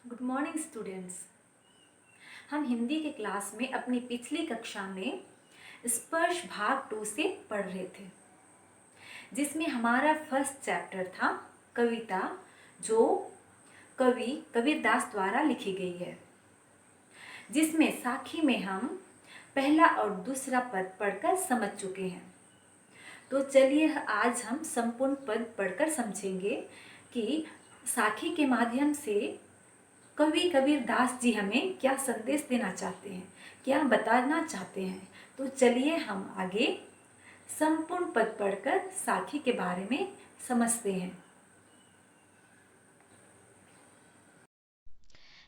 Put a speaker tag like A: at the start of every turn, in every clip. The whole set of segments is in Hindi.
A: Good morning students. हम हिंदी के क्लास में अपनी पिछली कक्षा में स्पर्श भाग 2 से पढ़ रहे थे, जिसमें हमारा फर्स्ट चैप्टर था कविता, जो कवि कबीरदास द्वारा लिखी गई है, जिसमें साखी में हम पहला और दूसरा पद पढ़कर समझ चुके हैं। तो चलिए आज हम संपूर्ण पद पढ़कर समझेंगे कि साखी के माध्यम से कवि कबीरदास जी हमें क्या संदेश देना चाहते हैं, क्या बताना चाहते हैं। तो चलिए हम आगे संपूर्ण पद पढ़कर साखी के बारे में समझते हैं।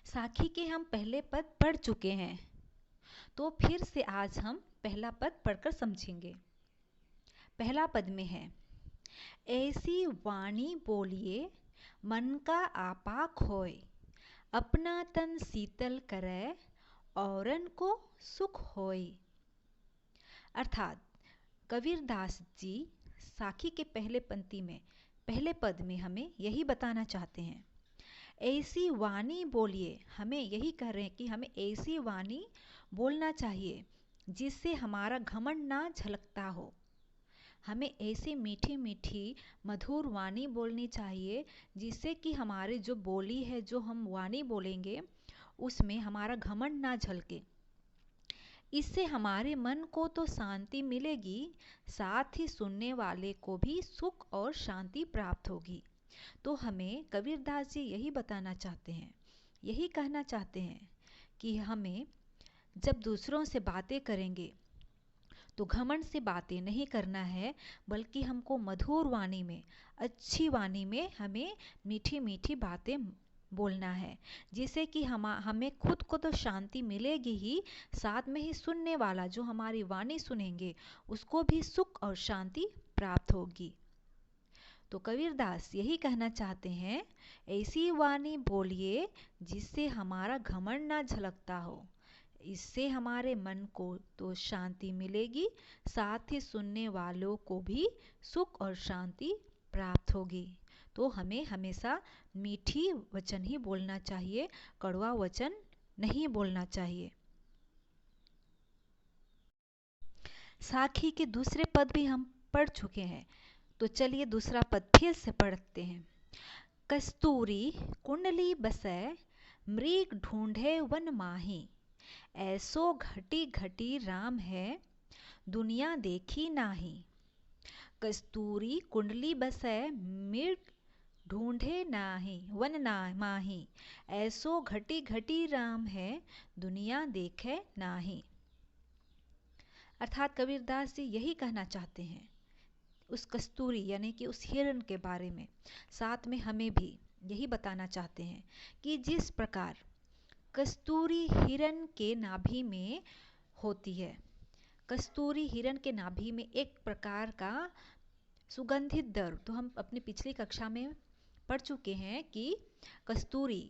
B: साखी के हम पहले पद पढ़ चुके हैं, तो फिर से आज हम पहला पद पढ़कर समझेंगे। पहला पद में है, ऐसी वाणी बोलिए मन का आपा खोए, अपना तन शीतल करे औरन को सुख होए। अर्थात कबीरदास जी साखी के पहले पंक्ति में पहले पद में हमें यही बताना चाहते हैं, ऐसी वाणी बोलिए। हमें यही कह रहे हैं कि हमें ऐसी वाणी बोलना चाहिए जिससे हमारा घमंड ना झलकता हो। हमें ऐसी मीठी मीठी मधुर वाणी बोलनी चाहिए जिससे कि हमारे जो बोली है, जो हम वाणी बोलेंगे उसमें हमारा घमंड ना झलके। इससे हमारे मन को तो शांति मिलेगी, साथ ही सुनने वाले को भी सुख और शांति प्राप्त होगी। तो हमें कबीरदास जी यही बताना चाहते हैं, यही कहना चाहते हैं कि हमें जब दूसरों से बातें करेंगे तो घमंड से बातें नहीं करना है, बल्कि हमको मधुर वाणी में, अच्छी वाणी में हमें मीठी मीठी बातें बोलना है, जिससे कि हमें खुद को तो शांति मिलेगी ही, साथ में ही सुनने वाला जो हमारी वाणी सुनेंगे उसको भी सुख और शांति प्राप्त होगी। तो कबीरदास यही कहना चाहते हैं, ऐसी वाणी बोलिए जिससे हमारा घमंड ना झलकता हो, इससे हमारे मन को तो शांति मिलेगी, साथ ही सुनने वालों को भी सुख और शांति प्राप्त होगी। तो हमें हमेशा मीठी वचन ही बोलना चाहिए, कड़वा वचन नहीं बोलना चाहिए। साखी के दूसरे पद भी हम पढ़ चुके हैं, तो चलिए दूसरा पद फिर से पढ़ते हैं। कस्तूरी कुंडली बसै मृग ढूंढे वन माही, ऐसो घटी घटी राम है दुनिया देखी नाही। कस्तूरी कुंडली बसै मृग ढूंढे नाही वन ना माही, ऐसो घटी घटी राम है दुनिया देखे नाही। अर्थात कबीरदास जी यही कहना चाहते हैं उस कस्तूरी यानी कि उस हिरण के बारे में, साथ में हमें भी यही बताना चाहते हैं कि जिस प्रकार कस्तूरी हिरण के नाभि में होती है, कस्तूरी हिरण के नाभि में एक प्रकार का सुगंधित द्रव, तो हम अपनी पिछली कक्षा में पढ़ चुके हैं कि कस्तूरी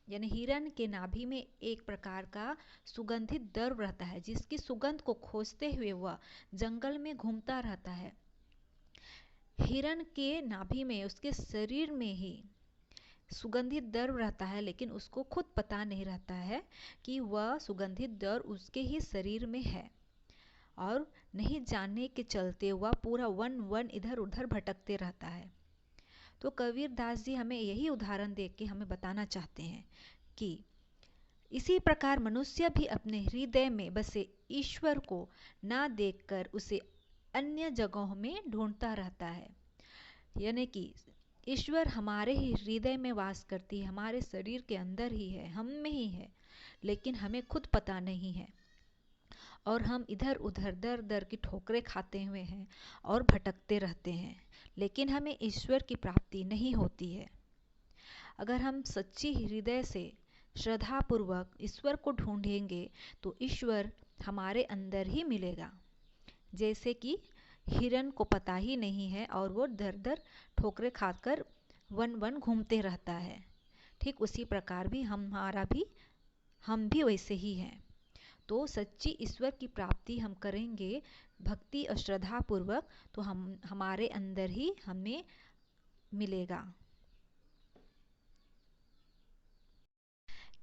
B: यानी हिरण के नाभि में एक प्रकार का सुगंधित द्रव रहता है, जिसकी सुगंध को खोजते हुए वह जंगल में घूमता रहता है। हिरण के नाभि में, उसके शरीर में ही सुगंधित द्रव रहता है, लेकिन उसको खुद पता नहीं रहता है कि वह सुगंधित द्रव उसके ही शरीर में है, और नहीं जानने के चलते वह पूरा वन वन इधर उधर भटकते रहता है। तो कबीरदास जी हमें यही उदाहरण दे के हमें बताना चाहते हैं कि इसी प्रकार मनुष्य भी अपने हृदय में बसे ईश्वर को ना देखकर उसे अन्य जगहों में ढूंढता रहता है। यानी कि ईश्वर हमारे ही हृदय में वास करती है, हमारे शरीर के अंदर ही है, हम में ही है, लेकिन हमें खुद पता नहीं है, और हम इधर उधर दर दर की ठोकरें खाते हुए हैं और भटकते रहते हैं, लेकिन हमें ईश्वर की प्राप्ति नहीं होती है। अगर हम सच्ची हृदय से श्रद्धापूर्वक ईश्वर को ढूंढेंगे तो ईश्वर हमारे अंदर ही मिलेगा। जैसे कि हिरण को पता ही नहीं है और वो दर दर ठोकरें खाकर वन वन घूमते रहता है, ठीक उसी प्रकार भी हम भी वैसे ही हैं। तो सच्ची ईश्वर की प्राप्ति हम करेंगे भक्ति और श्रद्धा पूर्वक, तो हमारे अंदर ही हमें मिलेगा।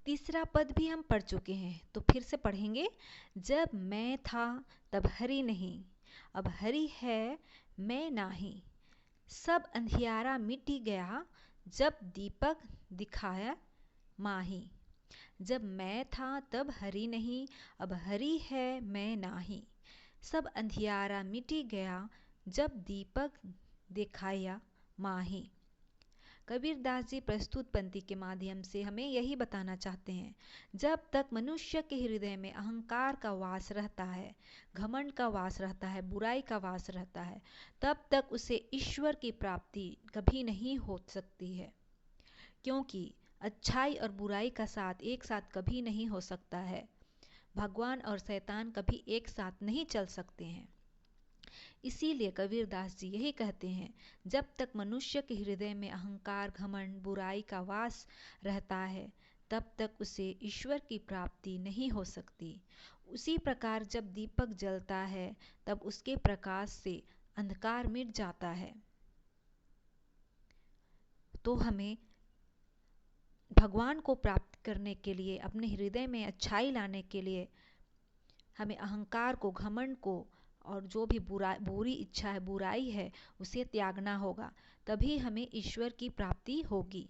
B: तीसरा पद भी हम पढ़ चुके हैं, तो फिर से पढ़ेंगे। जब मैं था तब हरि नहीं, अब हरि है मैं नाही। सब अंधियारा मिटी गया, जब दीपक दिखाया माही। जब मैं था तब हरि नहीं, अब हरि है मैं नाही। सब अंधियारा मिटी गया, जब दीपक दिखाया माही। कबीरदास जी प्रस्तुत पंक्ति के माध्यम से हमें यही बताना चाहते हैं, जब तक मनुष्य के हृदय में अहंकार का वास रहता है, घमंड का वास रहता है, बुराई का वास रहता है, तब तक उसे ईश्वर की प्राप्ति कभी नहीं हो सकती है। क्योंकि अच्छाई और बुराई का साथ एक साथ कभी नहीं हो सकता है। भगवान और शैतान कभी एक साथ नहीं चल सकते हैं। इसीलिए कबीरदास जी यही कहते हैं, जब तक मनुष्य के हृदय में अहंकार, घमंड, बुराई का वास रहता है, तब तक उसे ईश्वर की प्राप्ति नहीं हो सकती। उसी प्रकार जब दीपक जलता है, तब उसके प्रकाश से अंधकार मिट जाता है। तो हमें भगवान को प्राप्त करने के लिए, अपने हृदय में अच्छाई लाने के लिए, हमें अहंकार को, घमंड को और जो भी बुरी इच्छा है, बुराई है, उसे त्यागना होगा। तभी हमें ईश्वर की प्राप्ति होगी।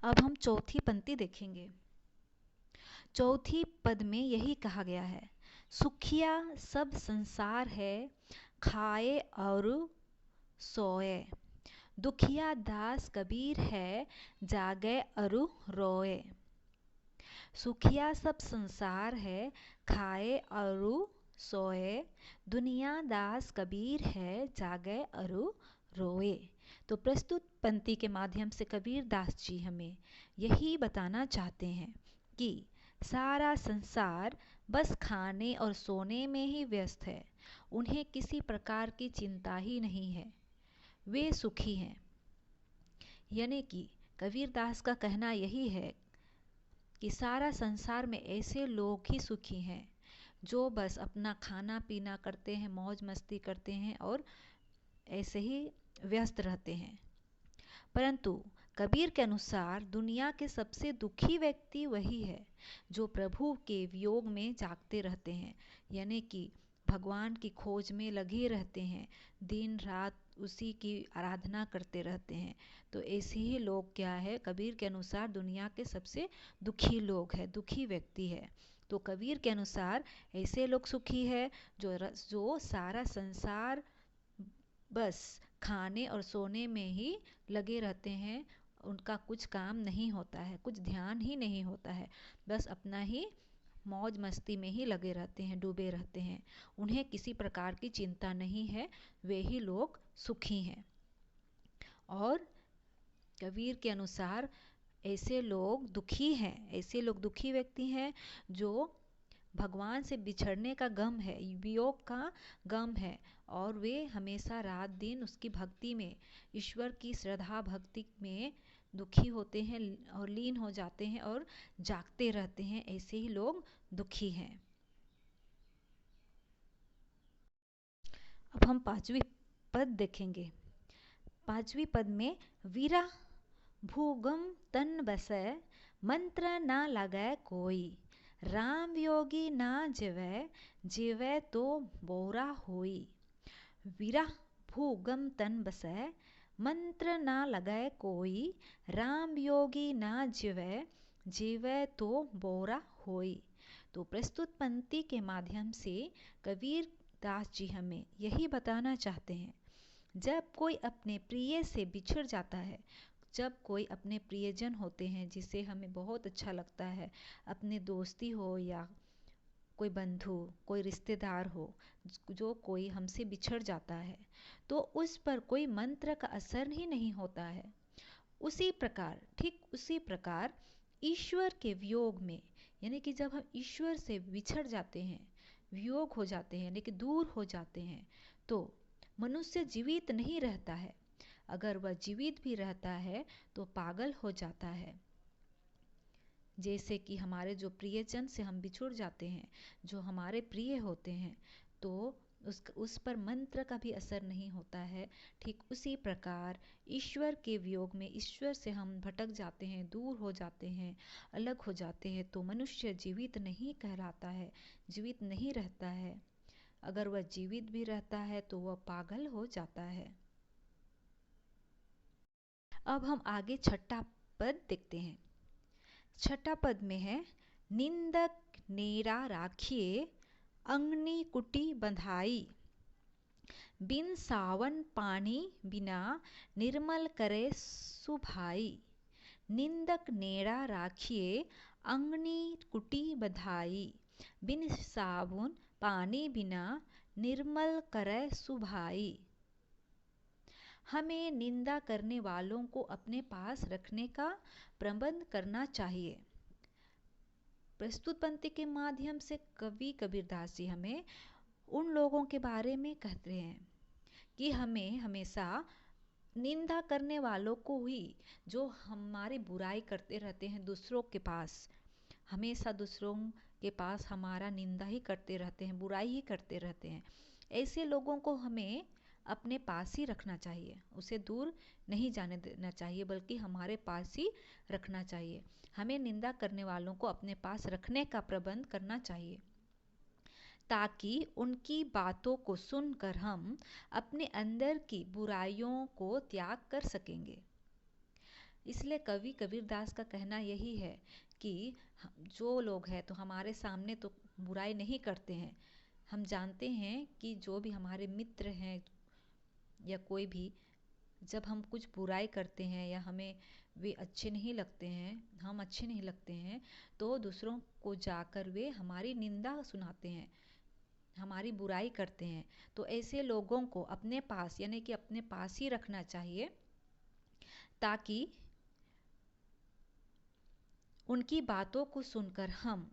B: अब हम चौथी पंक्ति देखेंगे। चौथी पद में यही कहा गया है, सुखिया सब संसार है, खाए और सोए। दुखिया दास कबीर है, जागे अरु रोए। सुखिया सब संसार है, खाए अरु सोए। दुनिया दास कबीर है, जागे अरु रोए। तो प्रस्तुत पंक्ति के माध्यम से कबीर दास जी हमें यही बताना चाहते हैं कि सारा संसार बस खाने और सोने में ही व्यस्त है। उन्हें किसी प्रकार की चिंता ही नहीं है, वे सुखी हैं। यानी कि कबीर दास का कहना यही है कि सारा संसार में ऐसे लोग ही सुखी हैं जो बस अपना खाना पीना करते हैं, मौज मस्ती करते हैं और ऐसे ही व्यस्त रहते हैं। परंतु कबीर के अनुसार दुनिया के सबसे दुखी व्यक्ति वही है जो प्रभु के वियोग में जागते रहते हैं, यानी कि भगवान की खोज में लगे रहते हैं, दिन रात उसी की आराधना करते रहते हैं। तो ऐसे ही लोग क्या है, कबीर के अनुसार दुनिया के सबसे दुखी लोग हैं, दुखी व्यक्ति है। तो कबीर के अनुसार ऐसे लोग सुखी है जो सारा संसार बस खाने और सोने में ही लगे रहते हैं। उनका कुछ काम नहीं होता है, कुछ ध्यान ही नहीं होता है, बस अपना ही मौज मस्ती में ही लगे रहते हैं, डूबे रहते हैं। उन्हें किसी प्रकार की चिंता नहीं है, वे ही लोग सुखी हैं। और कबीर के अनुसार ऐसे लोग दुखी हैं, ऐसे लोग दुखी व्यक्ति हैं जो भगवान से बिछड़ने का गम है, वियोग का गम है, और वे हमेशा रात दिन उसकी भक्ति में, ईश्वर की श्रद्धा भक्ति में दुखी होते हैं और लीन हो जाते हैं और जागते रहते हैं। ऐसे ही लोग दुखी हैं। अब हम पांचवी पद देखेंगे। पांचवी पद में, वीरा भूगम तन बसै, मंत्र ना लगै कोई। राम योगी ना जिवै, जिवै तो बोरा होई। वीरा भूगम तन बसै, मंत्र ना लगै कोई। राम योगी ना जिवै, जिवै तो बोरा होई। तो प्रस्तुत पंक्ति के माध्यम से कबीर दास जी हमें यही बताना चाहते हैं, जब कोई अपने प्रिय से बिछड़ जाता है, जब कोई अपने प्रियजन होते हैं जिसे हमें बहुत अच्छा लगता है, अपने दोस्ती हो या कोई बंधु, कोई रिश्तेदार हो, जो कोई हमसे बिछड़ जाता है, तो उस पर कोई मंत्र का असर ही नहीं होता है। उसी प्रकार, ठीक उसी प्रकार ईश्वर के वियोग में, यानी कि जब हम ईश्वर से बिछड़ जाते हैं, वियोग हो जाते हैं, यानी कि दूर हो जाते हैं, तो मनुष्य जीवित नहीं रहता है। अगर वह जीवित भी रहता है तो पागल हो जाता है। जैसे कि हमारे जो प्रियजन से हम बिछुड़ जाते हैं, जो हमारे प्रिय होते हैं, तो उस पर मंत्र का भी असर नहीं होता है। ठीक उसी प्रकार ईश्वर के वियोग में, ईश्वर से हम भटक जाते हैं, दूर हो जाते हैं, अलग हो जाते हैं, तो मनुष्य जीवित नहीं कहलाता है, जीवित नहीं रहता है। अगर वह जीवित भी रहता है तो वह पागल हो जाता है। अब हम आगे छठा पद देखते हैं। छठा पद में है, निंदक नेरा राखिए अंगनी कुटी बंधाई, बिन सावन पानी बिना निर्मल करे सुभाई। निंदक नेड़ा राखिए अंगनी कुटी बधाई, बिन साबुन पानी बिना निर्मल करे सुभाई। हमें निंदा करने वालों को अपने पास रखने का प्रबंध करना चाहिए। प्रस्तुत पंक्ति के माध्यम से कवि कबीरदास जी हमें उन लोगों के बारे में कहते हैं कि हमें हमेशा निंदा करने वालों को ही, जो हमारी बुराई करते रहते हैं दूसरों के पास, हमेशा दूसरों के पास हमारा निंदा ही करते रहते हैं, बुराई ही करते रहते हैं, ऐसे लोगों को हमें अपने पास ही रखना चाहिए। उसे दूर नहीं जाने देना चाहिए, बल्कि हमारे पास ही रखना चाहिए। हमें निंदा करने वालों को अपने पास रखने का प्रबंध करना चाहिए, ताकि उनकी बातों को सुनकर हम अपने अंदर की बुराइयों को त्याग कर सकेंगे। इसलिए कवि कबीरदास का कहना यही है कि जो लोग हैं तो हमारे सामने तो बुराई नहीं करते हैं, हम जानते हैं कि जो भी हमारे मित्र हैं या कोई भी, जब हम कुछ बुराई करते हैं या हमें वे अच्छे नहीं लगते हैं, हम अच्छे नहीं लगते हैं, तो दूसरों को जाकर वे हमारी निंदा सुनाते हैं, हमारी बुराई करते हैं। तो ऐसे लोगों को अपने पास, यानी कि अपने पास ही रखना चाहिए, ताकि उनकी बातों को सुनकर हम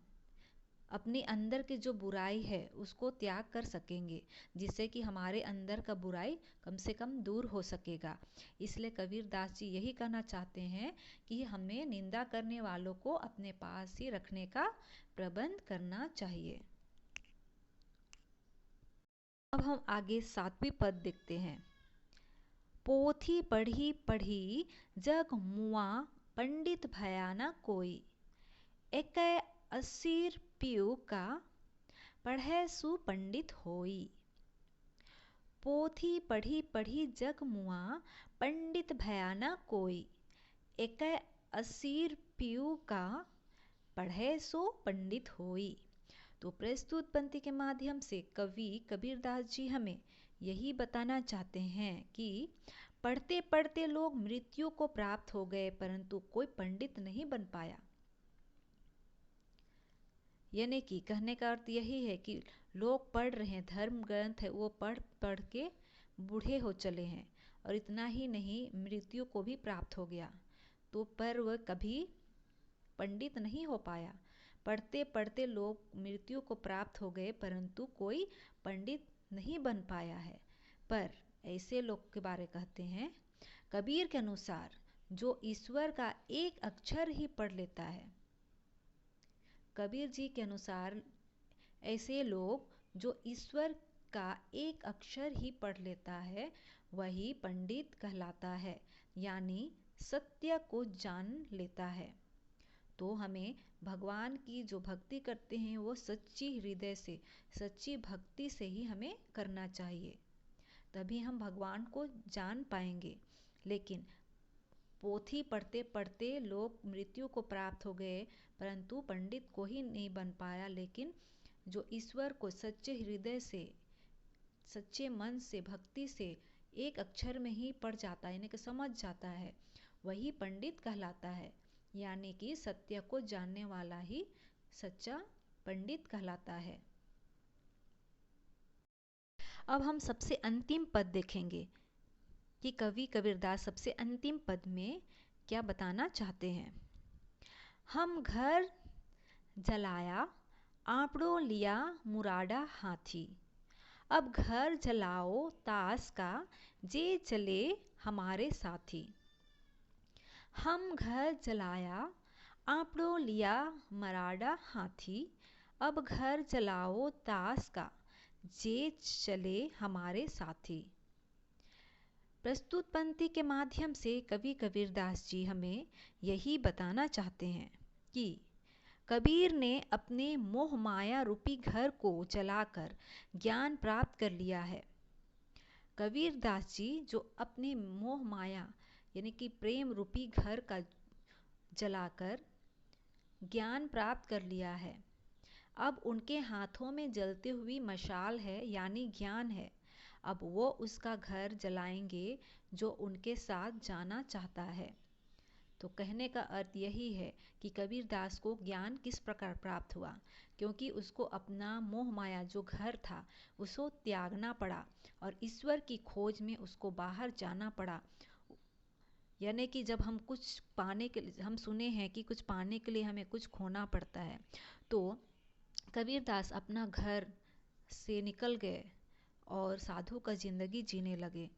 B: अपने अंदर की जो बुराई है उसको त्याग कर सकेंगे, जिससे कि हमारे अंदर का बुराई कम से कम दूर हो सकेगा। इसलिए कबीरदास जी यही कहना चाहते हैं कि हमें निंदा करने वालों को अपने पास ही रखने का प्रबंध करना चाहिए। अब हम आगे 7वीं पद देखते हैं। पोथी पढ़ी पढ़ी जग मुआ, पंडित भया न कोई, एक असीर पियू का, पढ़े सु पंडित होई। पोथी पढ़ी पढ़ी जग मुआ, पंडित भया न कोई, एक असीर पियू का, पढ़े सो पंडित होई। तो प्रस्तुत पंक्ति के माध्यम से कवि कबीरदास जी हमें यही बताना चाहते हैं कि पढ़ते पढ़ते लोग मृत्यु को प्राप्त हो गए, परंतु कोई पंडित नहीं बन पाया। यानी कि कहने का अर्थ यही है कि लोग पढ़ रहे हैं, धर्म ग्रंथ है वो पढ़ पढ़ के बूढ़े हो चले हैं, और इतना ही नहीं, मृत्यु को भी प्राप्त हो गया, तो पर वह कभी पंडित नहीं हो पाया। पढ़ते पढ़ते लोग मृत्यु को प्राप्त हो गए, परंतु कोई पंडित नहीं बन पाया है। पर ऐसे लोग के बारे कहते हैं, कबीर के अनुसार जो ईश्वर का एक अक्षर ही पढ़ लेता है, कबीर जी के अनुसार ऐसे लोग जो ईश्वर का एक अक्षर ही पढ़ लेता है, वही पंडित कहलाता है, यानी सत्य को जान लेता है। तो हमें भगवान की जो भक्ति करते हैं वो सच्ची हृदय से, सच्ची भक्ति से ही हमें करना चाहिए, तभी हम भगवान को जान पाएंगे। लेकिन पोथी पढ़ते पढ़ते लोग मृत्यु को प्राप्त हो गए, परंतु पंडित को ही नहीं बन पाया। लेकिन जो ईश्वर को सच्चे हृदय से, सच्चे मन से, भक्ति से एक अक्षर में ही पढ़ जाता है, यानी कि समझ जाता है, वही पंडित कहलाता है। यानी कि सत्य को जानने वाला ही सच्चा पंडित कहलाता है। अब हम सबसे अंतिम पद देखेंगे कि कवि कबीरदास सबसे अंतिम पद में क्या बताना चाहते हैं। हम घर जलाया आपड़ो लिया मुरादा हाथी, अब घर जलाओ तास का, जे चले हमारे साथी। हम घर जलाया आपड़ो लिया मराड़ा हाथी, अब घर जलाओ तास का, जे चले हमारे साथी। प्रस्तुत पंक्ति के माध्यम से कवि कबीरदास जी हमें यही बताना चाहते हैं कि कबीर ने अपने मोह माया रूपी घर को जलाकर ज्ञान प्राप्त कर लिया है। कबीरदास जी जो अपने मोह माया यानी कि प्रेम रूपी घर का जलाकर ज्ञान प्राप्त कर लिया है। अब उनके हाथों में जलती हुई मशाल है यानी ज्ञान है। अब वो उसका घर जलाएंगे जो उनके साथ जाना चाहता है। तो कहने का अर्थ यही है कि कबीरदास को ज्ञान किस प्रकार प्राप्त हुआ, क्योंकि उसको अपना मोह माया जो घर था उसको त्यागना पड़ा और ईश्वर की खोज में उसको बाहर जाना पड़ा। यानी कि जब हम कुछ पाने के लिए, हम सुने हैं कि कुछ पाने के लिए हमें कुछ खोना पड़ता है, तो कबीरदास अपना घर से निकल गए और साधु का जिंदगी जीने लगे।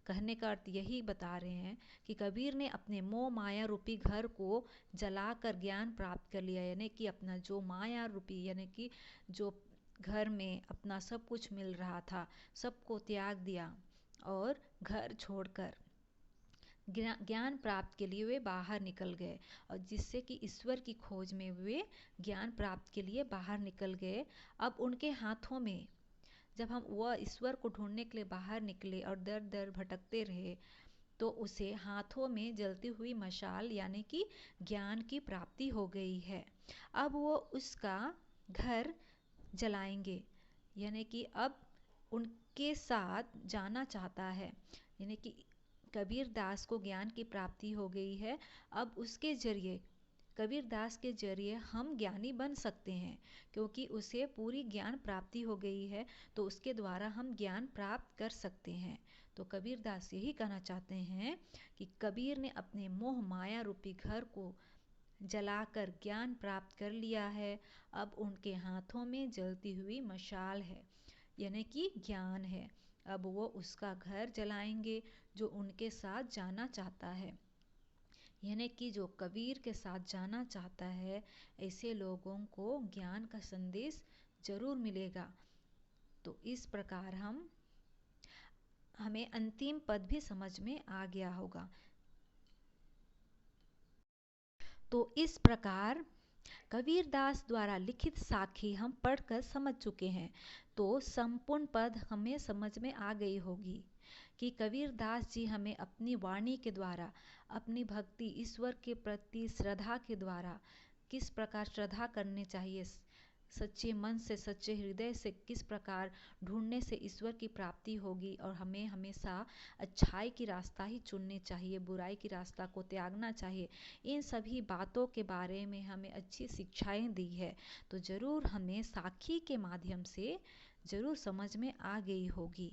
B: कहने का अर्थ यही बता रहे हैं कि कबीर ने अपने मोह माया रूपी घर को जलाकर ज्ञान प्राप्त कर लिया, यानी कि अपना जो माया रूपी यानी कि जो घर में अपना सब कुछ मिल रहा था सबको त्याग दिया और घर छोड़कर ज्ञान प्राप्त के लिए वे बाहर निकल गए, और जिससे कि ईश्वर की खोज में वे ज्ञान प्राप्त के लिए बाहर निकल गए। अब उनके हाथों में जब हम वह ईश्वर को ढूंढने के लिए बाहर निकले और दर दर भटकते रहे, तो उसे हाथों में जलती हुई मशाल यानी कि ज्ञान की प्राप्ति हो गई है। अब वो उसका घर जलाएंगे, यानी कि अब उनके साथ जाना चाहता है। यानी कि कबीरदास को ज्ञान की प्राप्ति हो गई है। अब उसके जरिए, कबीरदास के जरिए हम ज्ञानी बन सकते हैं, क्योंकि उसे पूरी ज्ञान प्राप्ति हो गई है, तो उसके द्वारा हम ज्ञान प्राप्त कर सकते हैं। तो कबीरदास यही कहना चाहते हैं कि कबीर ने अपने मोह माया रूपी घर को जलाकर ज्ञान प्राप्त कर लिया है। अब उनके हाथों में जलती हुई मशाल है यानी कि ज्ञान है। अब वो उसका घर जलाएंगे जो उनके साथ जाना चाहता है, यानी कि जो कबीर के साथ जाना चाहता है, ऐसे लोगों को ज्ञान का संदेश जरूर मिलेगा। तो इस प्रकार हमें अंतिम पद भी समझ में आ गया होगा। तो इस प्रकार कबीरदास द्वारा लिखित साखी हम पढ़कर समझ चुके हैं। तो संपूर्ण पद हमें समझ में आ गई होगी कि कबीरदास जी हमें अपनी वाणी के द्वारा अपनी भक्ति ईश्वर के प्रति श्रद्धा के द्वारा किस प्रकार श्रद्धा करनी चाहिए, सच्चे मन से सच्चे हृदय से किस प्रकार ढूंढने से ईश्वर की प्राप्ति होगी, और हमें हमेशा अच्छाई की रास्ता ही चुननी चाहिए, बुराई की रास्ता को त्यागना चाहिए। इन सभी बातों के बारे में हमें अच्छी शिक्षाएं दी है। तो ज़रूर हमें साखी के माध्यम से ज़रूर समझ में आ गई होगी।